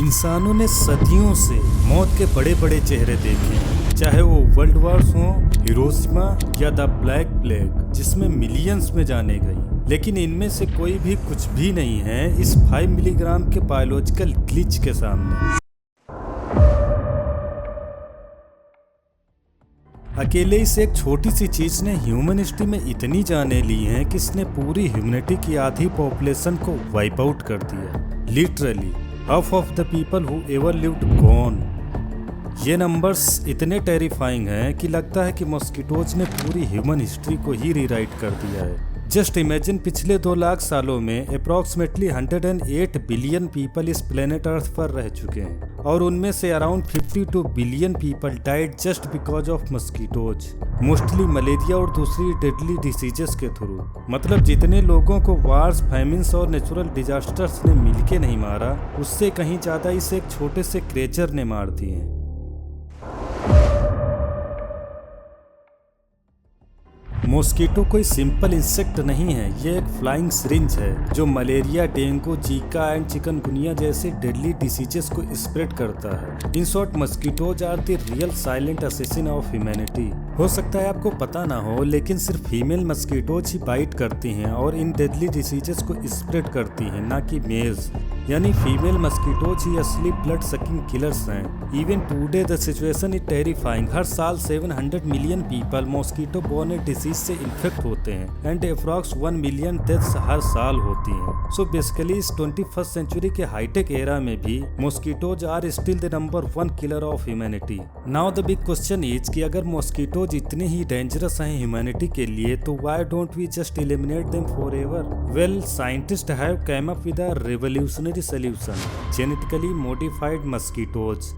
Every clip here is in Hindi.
इंसानों ने सदियों से मौत के बड़े बड़े चेहरे देखे हैं, चाहे वो वर्ल्ड वॉर्स हों, हिरोशिमा या द ब्लैक प्लेग जिसमें मिलियंस में जाने गई, लेकिन इनमें से कोई भी कुछ भी नहीं है इस 5 मिलीग्राम के बायोलॉजिकल ग्लिच के सामने। अकेले इस एक छोटी सी चीज ने ह्यूमन हिस्ट्री में इतनी जाने ली हैं कि इसने पूरी ह्यूमैनिटी की आधी पॉपुलेशन को वाइप आउट कर दिया। Literally half of the people who ever lived gone. ये नंबर्स इतने टेरिफाइंग हैं कि लगता है कि मॉस्किटोज ने पूरी ह्यूमन हिस्ट्री को ही रीराइट कर दिया है। जस्ट इमेजिन, पिछले 2 लाख सालों में अप्रॉक्सीमेटली 108 बिलियन पीपल इस प्लेनेट अर्थ पर रह चुके हैं और उनमें से around 52 billion people died just because of mosquitoes, mostly malaria और दूसरी डेडली डिसीजेस के थ्रू। मतलब जितने लोगों को वार्स, फैमिन्स और नेचुरल डिजास्टर्स ने मिलके नहीं मारा, उससे कहीं ज्यादा इस एक छोटे से क्रिएचर ने मार दिए। मॉस्किटो कोई सिंपल इंसेक्ट नहीं है, ये एक फ्लाइंग सिरिंज है जो malaria, dengue, zika and chikungunya जैसे डेडली डिसीजेस को स्प्रेड करता है। In short, mosquitoes are the real silent assassin of humanity. हो सकता है आपको पता ना हो, लेकिन सिर्फ फीमेल मस्किटोज ही बाइट करती हैं और इन डेडली डिसीजेस को स्प्रेड करती हैं, ना कि मेल्स। यानी फीमेल मस्किटोज ही असली ब्लड सकिंग किलर्स हैं। Even today the situation is terrifying. हर साल 700 million people mosquito borne disease से इन्फेक्ट होते हैं एंड अप्रॉक्स 1 मिलियन डेथ्स हर साल होती हैं। सो बेसिकली इस 21st सेंचुरी के हाईटेक एरा में भी mosquitoes are still the number 1 killer of humanity. Now the big question is कि अगर मॉस्किटोज इतने ही डेंजरस हैं ह्यूमैनिटी के लिए, तो why don't we just eliminate them forever? Well, scientist have come up with a revolutionary solution, genetically modified mosquitoes.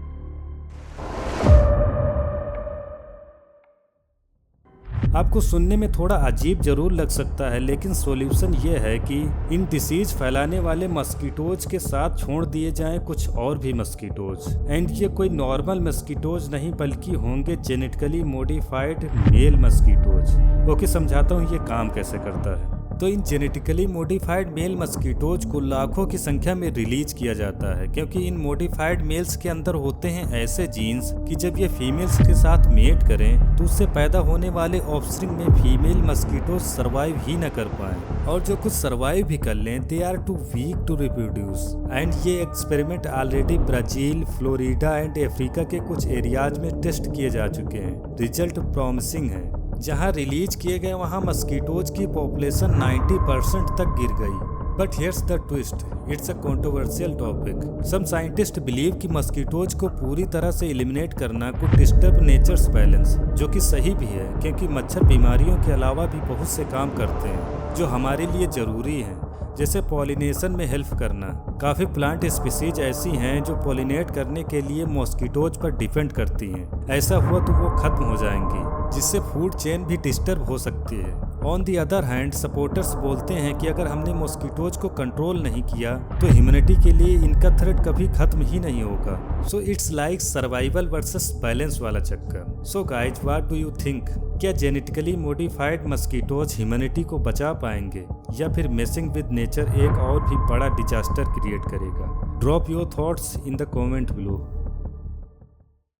आपको सुनने में थोड़ा अजीब जरूर लग सकता है, लेकिन सॉल्यूशन ये है कि इन डिसीज फैलाने वाले मस्किटोज के साथ छोड़ दिए जाएं कुछ और भी मस्किटोज। एंड ये कोई नॉर्मल मस्किटोज नहीं, बल्कि होंगे genetically modified male mosquitoes. Okay, समझाता हूँ ये काम कैसे करता है। तो इन जेनेटिकली मॉडिफाइड मेल मस्किटोज को लाखों की संख्या में रिलीज किया जाता है, क्योंकि इन मॉडिफाइड मेल्स के अंदर होते हैं ऐसे जीन्स कि जब ये फीमेल्स के साथ मेट करें तो उससे पैदा होने वाले ऑफस्प्रिंग में फीमेल मस्किटोज सर्वाइव ही न कर पाएं, और जो कुछ सर्वाइव भी कर लें, they are too weak to reproduce. And ये experiment already Brazil, Florida and Africa के कुछ एरियाज में टेस्ट किए जा चुके हैं। रिजल्ट प्रॉमिसिंग है। जहां रिलीज किए गए वहां मस्किटोज की पॉपुलेशन 90% तक गिर गई। But here's the twist, it's a controversial topic. Some scientist believe कि मस्किटोज को पूरी तरह से एलिमिनेट करना कुड डिस्टर्ब नेचर्स बैलेंस, जो कि सही भी है, क्योंकि मच्छर बीमारियों के अलावा भी बहुत से काम करते हैं जो हमारे लिए जरूरी हैं, जैसे पॉलिनेशन में हेल्प करना। काफ़ी प्लांट स्पीसीज ऐसी हैं जो पॉलिनेट करने के लिए मॉस्किटोज पर डिपेंड करती हैं। ऐसा हुआ तो वो खत्म हो जाएंगी, जिससे फूड चेन भी डिस्टर्ब हो सकती है। On the other hand, supporters बोलते हैं कि अगर हमने मॉस्किटोज को कंट्रोल नहीं किया तो ह्यूमैनिटी के लिए इनका थ्रेट कभी खत्म ही नहीं होगा। So it's like survival versus balance वाला चक्कर। So guys, what do you think? क्या जेनेटिकली मॉडिफाइड मस्किटोज ह्यूमैनिटी को बचा पाएंगे, या फिर मेसिंग विद नेचर एक और भी बड़ा डिजास्टर क्रिएट करेगा? Drop your thoughts in the comment below.